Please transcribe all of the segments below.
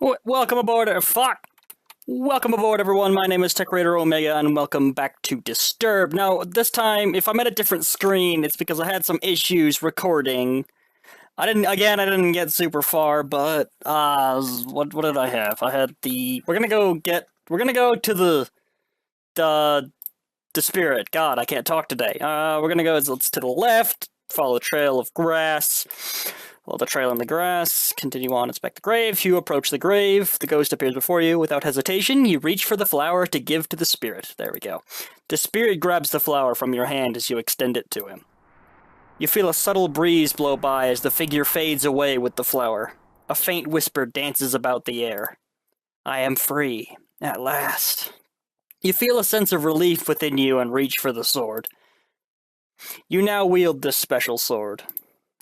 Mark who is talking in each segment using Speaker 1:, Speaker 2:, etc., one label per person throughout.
Speaker 1: Welcome aboard, fuck! Welcome aboard, everyone. My name is Tech Raider Omega, and welcome back to Disturb. Now, this time, if I'm at a different screen, it's because I had some issues recording. I didn't get super far, but, what did I have? I had we're gonna go to the spirit. God, I can't talk today. We're gonna go, let's to the left, follow the trail of grass. Follow the trail in the grass, continue on, inspect the grave. You approach the grave, the ghost appears before you. Without hesitation, you reach for the flower to give to the spirit. There we go. The spirit grabs the flower from your hand as you extend it to him. You feel a subtle breeze blow by as the figure fades away with the flower. A faint whisper dances about the air. I am free, at last. You feel a sense of relief within you and reach for the sword. You now wield this special sword.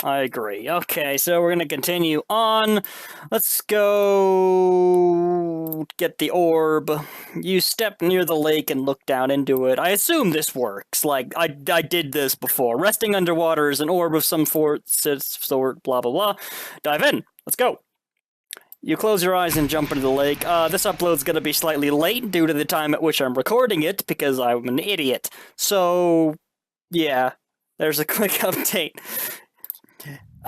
Speaker 1: I agree. Okay, so we're gonna continue on. Let's go get the orb. You step near the lake and look down into it. I assume this works. Like, I did this before. Resting underwater is an orb of some sort, blah blah blah. Dive in. Let's go. You close your eyes and jump into the lake. This upload's gonna be slightly late due to the time at which I'm recording it, because I'm an idiot. So, yeah, there's a quick update.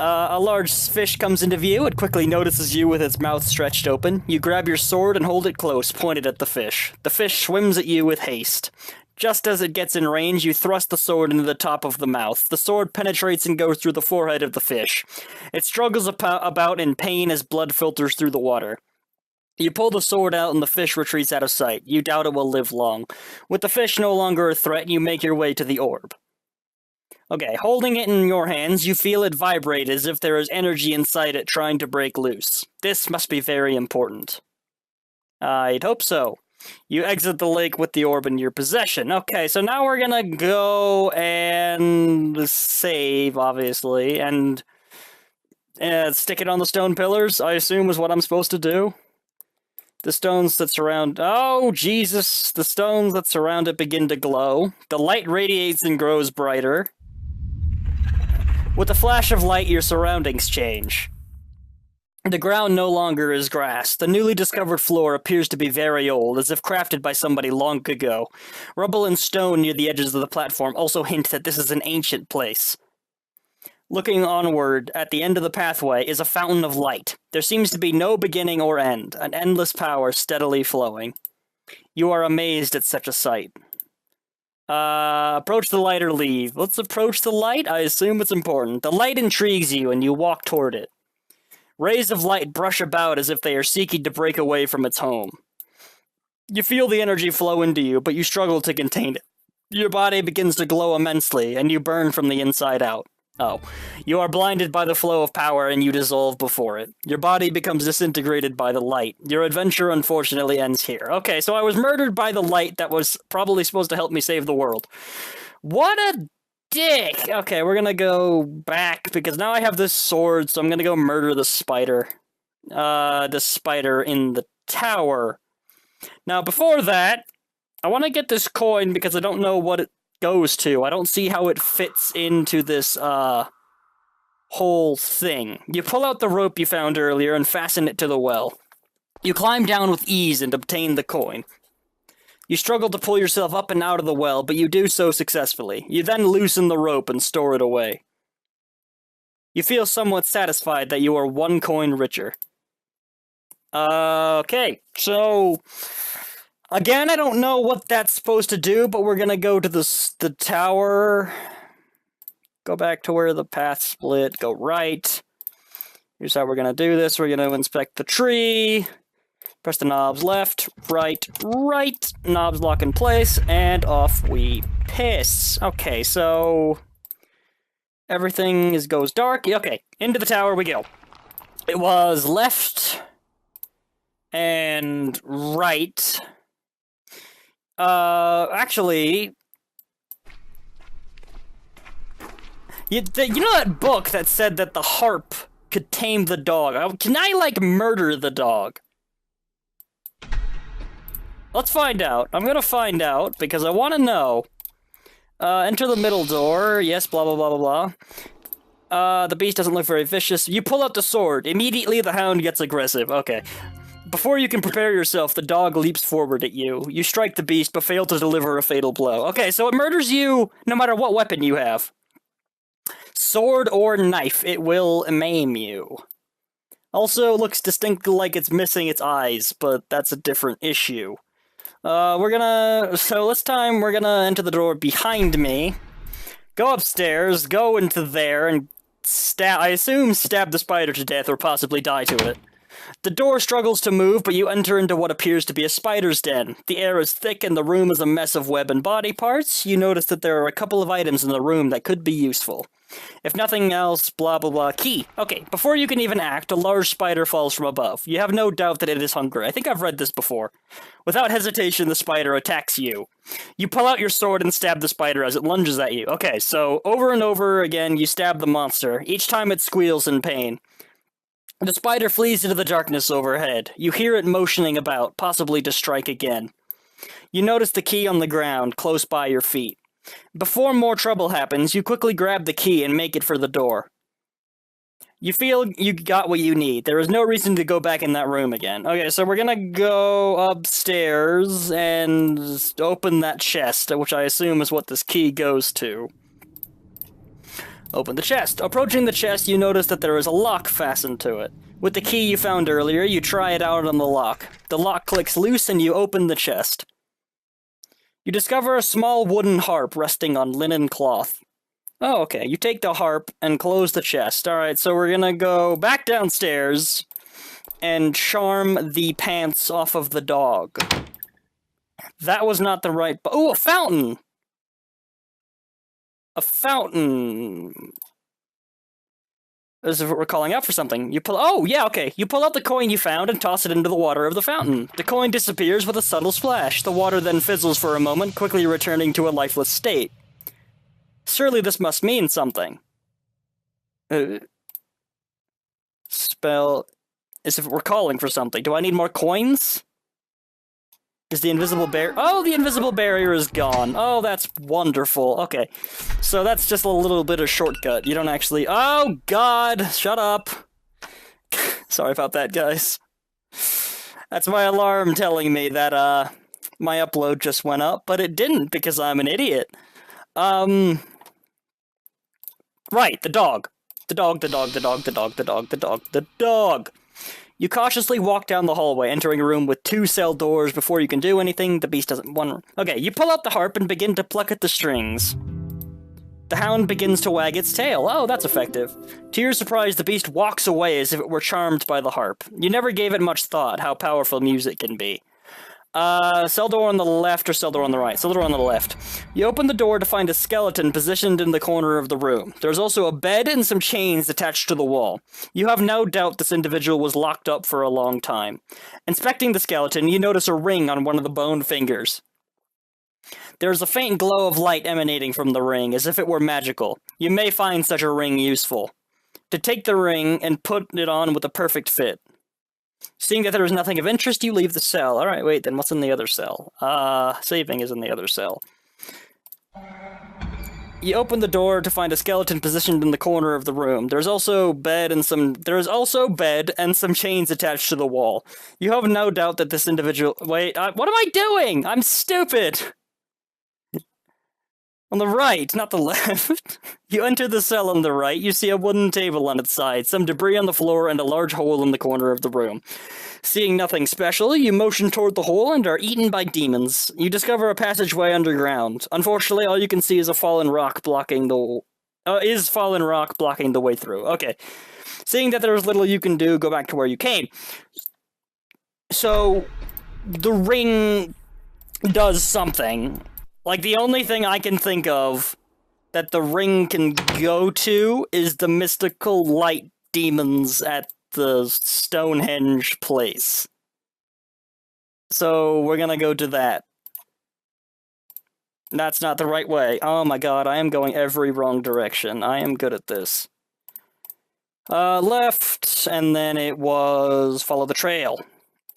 Speaker 1: A large fish comes into view. It quickly notices you with its mouth stretched open. You grab your sword and hold it close, pointed at the fish. The fish swims at you with haste. Just as it gets in range, you thrust the sword into the top of the mouth. The sword penetrates and goes through the forehead of the fish. It struggles about in pain as blood filters through the water. You pull the sword out and the fish retreats out of sight. You doubt it will live long. With the fish no longer a threat, you make your way to the orb. Okay, holding it in your hands, you feel it vibrate as if there is energy inside it trying to break loose. This must be very important. I'd hope so. You exit the lake with the orb in your possession. Okay, so now we're gonna go and save, obviously, and stick it on the stone pillars, I assume is what I'm supposed to do. The stones that surround... Oh, Jesus! The stones that surround it begin to glow. The light radiates and grows brighter. With a flash of light, your surroundings change. The ground no longer is grass. The newly discovered floor appears to be very old, as if crafted by somebody long ago. Rubble and stone near the edges of the platform also hint that this is an ancient place. Looking onward, at the end of the pathway, is a fountain of light. There seems to be no beginning or end, an endless power steadily flowing. You are amazed at such a sight. Approach the light or leave. Let's approach the light. I assume it's important. The light intrigues you, and you walk toward it. Rays of light brush about as if they are seeking to break away from its home. You feel the energy flow into you, but you struggle to contain it. Your body begins to glow immensely, and you burn from the inside out. Oh. You are blinded by the flow of power, and you dissolve before it. Your body becomes disintegrated by the light. Your adventure, unfortunately, ends here. Okay, so I was murdered by the light that was probably supposed to help me save the world. What a dick! Okay, we're gonna go back, because now I have this sword, so I'm gonna go murder the spider. The spider in the tower. Now, before that, I want to get this coin, because I don't know what it goes to. I don't see how it fits into this, whole thing. You pull out the rope you found earlier and fasten it to the well. You climb down with ease and obtain the coin. You struggle to pull yourself up and out of the well, but you do so successfully. You then loosen the rope and store it away. You feel somewhat satisfied that you are 1 coin richer. Okay, so... Again, I don't know what that's supposed to do, but we're gonna go to the tower. Go back to where the path split, go right. Here's how we're gonna do this. We're gonna inspect the tree. Press the knobs left, right, right. Knobs lock in place, and off we piss. Okay, so... Everything goes dark. Okay, into the tower we go. It was left... and right... actually... You know that book that said that the harp could tame the dog? Can I, like, murder the dog? Let's find out. I'm gonna find out, because I want to know. Enter the middle door. Yes, blah, blah, blah, blah, blah. The beast doesn't look very vicious. You pull out the sword. Immediately, the hound gets aggressive. Okay. Before you can prepare yourself, the dog leaps forward at you. You strike the beast, but fail to deliver a fatal blow. Okay, so it murders you no matter what weapon you have. Sword or knife, it will maim you. Also looks distinctly like it's missing its eyes, but that's a different issue. So this time we're gonna enter the door behind me, go upstairs, go into there, and I assume stab the spider to death or possibly die to it. The door struggles to move, but you enter into what appears to be a spider's den. The air is thick and the room is a mess of web and body parts. You notice that there are a couple of items in the room that could be useful. If nothing else, blah blah blah. Key. Okay, before you can even act, a large spider falls from above. You have no doubt that it is hungry. I think I've read this before. Without hesitation, the spider attacks you. You pull out your sword and stab the spider as it lunges at you. Okay, so over and over again, you stab the monster. Each time it squeals in pain. The spider flees into the darkness overhead. You hear it motioning about, possibly to strike again. You notice the key on the ground, close by your feet. Before more trouble happens, you quickly grab the key and make it for the door. You feel you got what you need. There is no reason to go back in that room again. Okay, so we're gonna go upstairs and open that chest, which I assume is what this key goes to. Open the chest. Approaching the chest, you notice that there is a lock fastened to it. With the key you found earlier, you try it out on the lock. The lock clicks loose and you open the chest. You discover a small wooden harp resting on linen cloth. Oh, okay. You take the harp and close the chest. Alright, so we're gonna go back downstairs and charm the pants off of the dog. That was not the right... Oh, a fountain! A fountain. As if we're calling out for something. You pull. Oh, yeah, okay. You pull out the coin you found and toss it into the water of the fountain. The coin disappears with a subtle splash. The water then fizzles for a moment, quickly returning to a lifeless state. Surely this must mean something. Spell. As if we're calling for something. Do I need more coins? Is the invisible barrier... Oh, the invisible barrier is gone. Oh, that's wonderful. Okay, so that's just a little bit of shortcut. You don't actually... Oh, God! Shut up! Sorry about that, guys. That's my alarm telling me that, my upload just went up, but it didn't because I'm an idiot. Right, the dog. The dog. You cautiously walk down the hallway, entering a room with 2 cell doors. Before you can do anything, the beast doesn't want... Okay, you pull out the harp and begin to pluck at the strings. The hound begins to wag its tail. Oh, that's effective. To your surprise, the beast walks away as if it were charmed by the harp. You never gave it much thought how powerful music can be. Cell door on the left or cell door on the right? Cell door on the left. You open the door to find a skeleton positioned in the corner of the room. There's also a bed and some chains attached to the wall. You have no doubt this individual was locked up for a long time. Inspecting the skeleton, you notice a ring on one of the bone fingers. There's a faint glow of light emanating from the ring, as if it were magical. You may find such a ring useful. To take the ring and put it on with a perfect fit. Seeing that there is nothing of interest, you leave the cell. Alright, wait, then what's in the other cell? Saving is in the other cell. You open the door to find a skeleton positioned in the corner of the room. There's also bed and some chains attached to the wall. You have no doubt that this individual... Wait, what am I doing? I'm stupid! On the right, not the left. You enter the cell on the right. You see a wooden table on its side, some debris on the floor, and a large hole in the corner of the room. Seeing nothing special, you motion toward the hole and are eaten by demons. You discover a passageway underground. Unfortunately, all you can see is a fallen rock blocking the way through. Okay. Seeing that there's little you can do, go back to where you came. So, the ring does something. Like, the only thing I can think of that the ring can go to is the mystical light demons at the Stonehenge place. So, we're gonna go to that. That's not the right way. Oh my god, I am going every wrong direction. I am good at this. Left, and then it was follow the trail.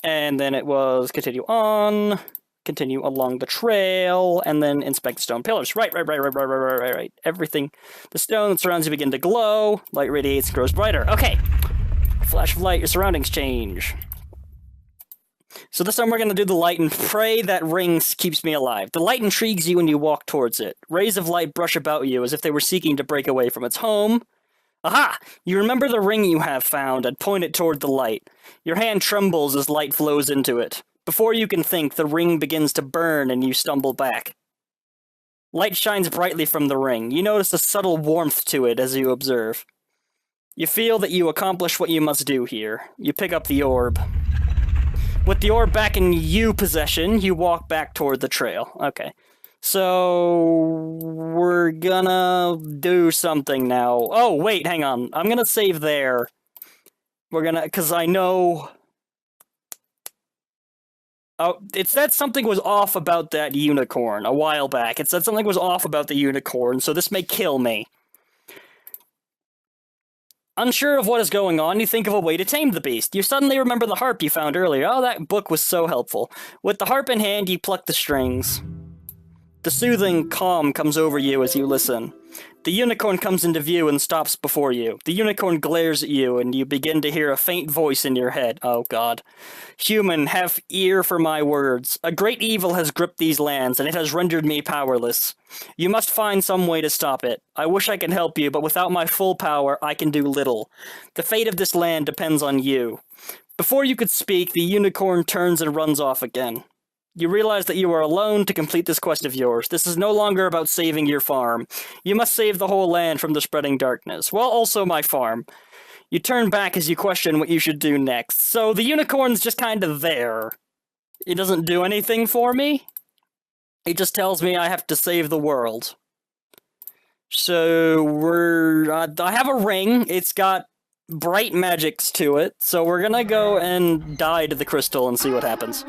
Speaker 1: And then it was continue on... Continue along the trail, and then inspect the stone pillars. Right. Everything. The stone that surrounds you begin to glow. Light radiates, grows brighter. Okay. A flash of light, your surroundings change. So this time we're going to do the light and pray that ring keeps me alive. The light intrigues you when you walk towards it. Rays of light brush about you as if they were seeking to break away from its home. Aha! You remember the ring you have found and point it toward the light. Your hand trembles as light flows into it. Before you can think, the ring begins to burn and you stumble back. Light shines brightly from the ring. You notice a subtle warmth to it as you observe. You feel that you accomplish what you must do here. You pick up the orb. With the orb back in you possession, you walk back toward the trail. Okay. So, we're gonna do something now. Oh, wait, hang on. I'm gonna save there. We're gonna, because I know... Oh, it said something was off about that unicorn a while back. It said something was off about the unicorn, so this may kill me. Unsure of what is going on, you think of a way to tame the beast. You suddenly remember the harp you found earlier. Oh, that book was so helpful. With the harp in hand, you pluck the strings. The soothing calm comes over you as you listen. The unicorn comes into view and stops before you. The unicorn glares at you, and you begin to hear a faint voice in your head. Oh, God. Human, have ear for my words. A great evil has gripped these lands, and it has rendered me powerless. You must find some way to stop it. I wish I could help you, but without my full power, I can do little. The fate of this land depends on you. Before you could speak, the unicorn turns and runs off again. You realize that you are alone to complete this quest of yours. This is no longer about saving your farm. You must save the whole land from the spreading darkness. Well, also my farm. You turn back as you question what you should do next. So the unicorn's just kind of there. It doesn't do anything for me. It just tells me I have to save the world. So I have a ring. It's got bright magics to it. So we're gonna go and die to the crystal and see what happens.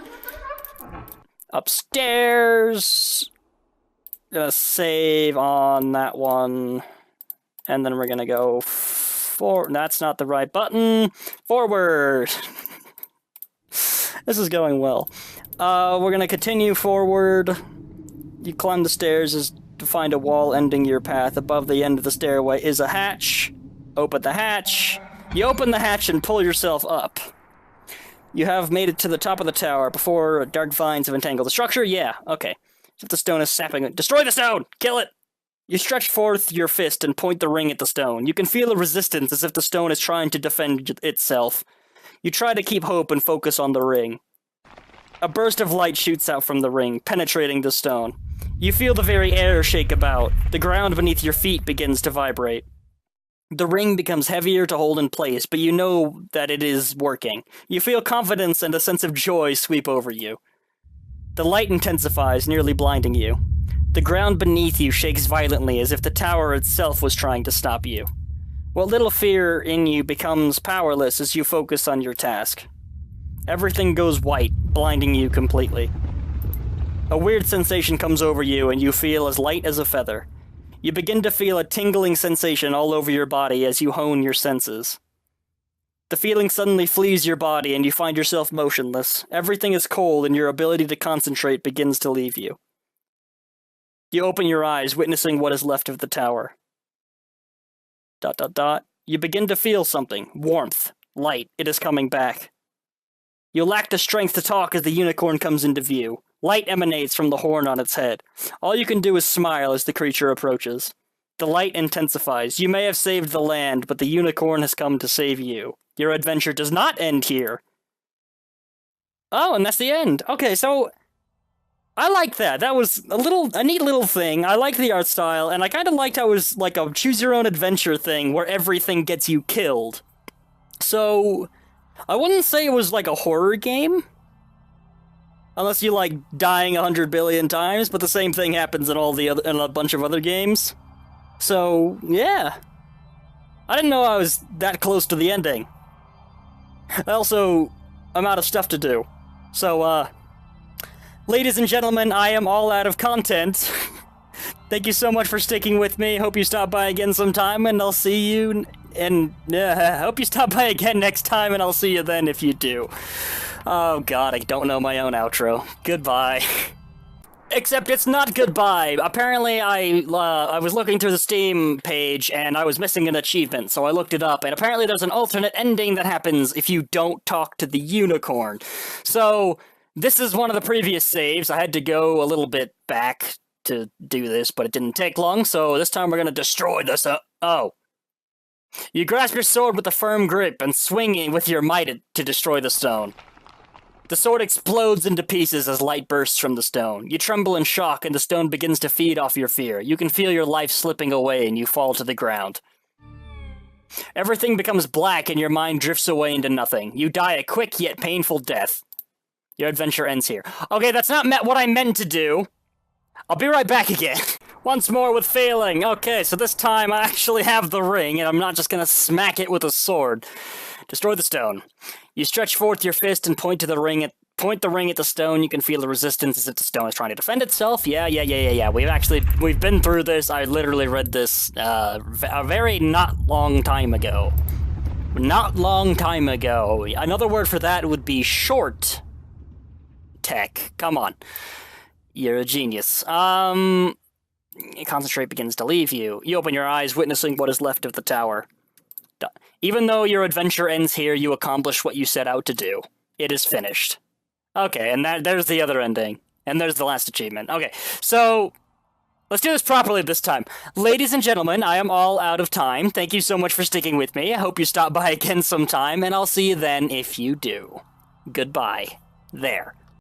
Speaker 1: Upstairs. Gonna save on that one. And then we're gonna go that's not the right button. Forward. This is going well. We're gonna continue forward. You climb the stairs to find a wall ending your path. Above the end of the stairway is a hatch. Open the hatch. You open the hatch and pull yourself up. You have made it to the top of the tower before dark vines have entangled the structure? Yeah, okay. If the stone is sapping it, destroy the stone! Kill it! You stretch forth your fist and point the ring at the stone. You can feel a resistance as if the stone is trying to defend itself. You try to keep hope and focus on the ring. A burst of light shoots out from the ring, penetrating the stone. You feel the very air shake about. The ground beneath your feet begins to vibrate. The ring becomes heavier to hold in place, but you know that it is working. You feel confidence and a sense of joy sweep over you. The light intensifies, nearly blinding you. The ground beneath you shakes violently as if the tower itself was trying to stop you. What little fear in you becomes powerless as you focus on your task. Everything goes white, blinding you completely. A weird sensation comes over you and you feel as light as a feather. You begin to feel a tingling sensation all over your body as you hone your senses. The feeling suddenly flees your body and you find yourself motionless. Everything is cold and your ability to concentrate begins to leave you. You open your eyes, witnessing what is left of the tower. ... You begin to feel something. Warmth. Light. It is coming back. You lack the strength to talk as the unicorn comes into view. Light emanates from the horn on its head. All you can do is smile as the creature approaches. The light intensifies. You may have saved the land, but the unicorn has come to save you. Your adventure does not end here. Oh, and that's the end. Okay, so I like that. That was a neat little thing. I liked the art style, and I kind of liked how it was like a choose-your-own-adventure thing where everything gets you killed. So I wouldn't say it was like a horror game. Unless you like dying 100 billion times, but the same thing happens in in a bunch of other games. So, yeah. I didn't know I was that close to the ending. Also, I'm out of stuff to do. So, ladies and gentlemen, I am all out of content. Thank you so much for sticking with me. Hope you stop by again sometime, and I'll see you... And, hope you stop by again next time, and I'll see you then if you do. Oh god, I don't know my own outro. Goodbye. Except it's not goodbye. Apparently I was looking through the Steam page and I was missing an achievement, so I looked it up, and apparently there's an alternate ending that happens if you don't talk to the unicorn. So, This is one of the previous saves. I had to go a little bit back to do this, but it didn't take long, so this time we're gonna destroy this. Oh. You grasp your sword with a firm grip and swing it with your might to destroy the stone. The sword explodes into pieces as light bursts from the stone. You tremble in shock, and the stone begins to feed off your fear. You can feel your life slipping away, and you fall to the ground. Everything becomes black, and your mind drifts away into nothing. You die a quick yet painful death. Your adventure ends here. Okay, that's not what I meant to do. I'll be right back again. Once more with failing. Okay, so this time I actually have the ring, and I'm not just gonna smack it with a sword. Destroy the stone. You stretch forth your fist and point the ring at the stone. You can feel the resistance as if the stone is trying to defend itself. Yeah. We've been through this. I literally read this a very not long time ago. Not long time ago. Another word for that would be short tech. Come on. You're a genius. Concentrate begins to leave you. You open your eyes, witnessing what is left of the tower. Even though your adventure ends here, you accomplish what you set out to do. It is finished. Okay, and there's the other ending. And there's the last achievement. Okay, so let's do this properly this time. Ladies and gentlemen, I am all out of time. Thank you so much for sticking with me. I hope you stop by again sometime, and I'll see you then if you do. Goodbye. There.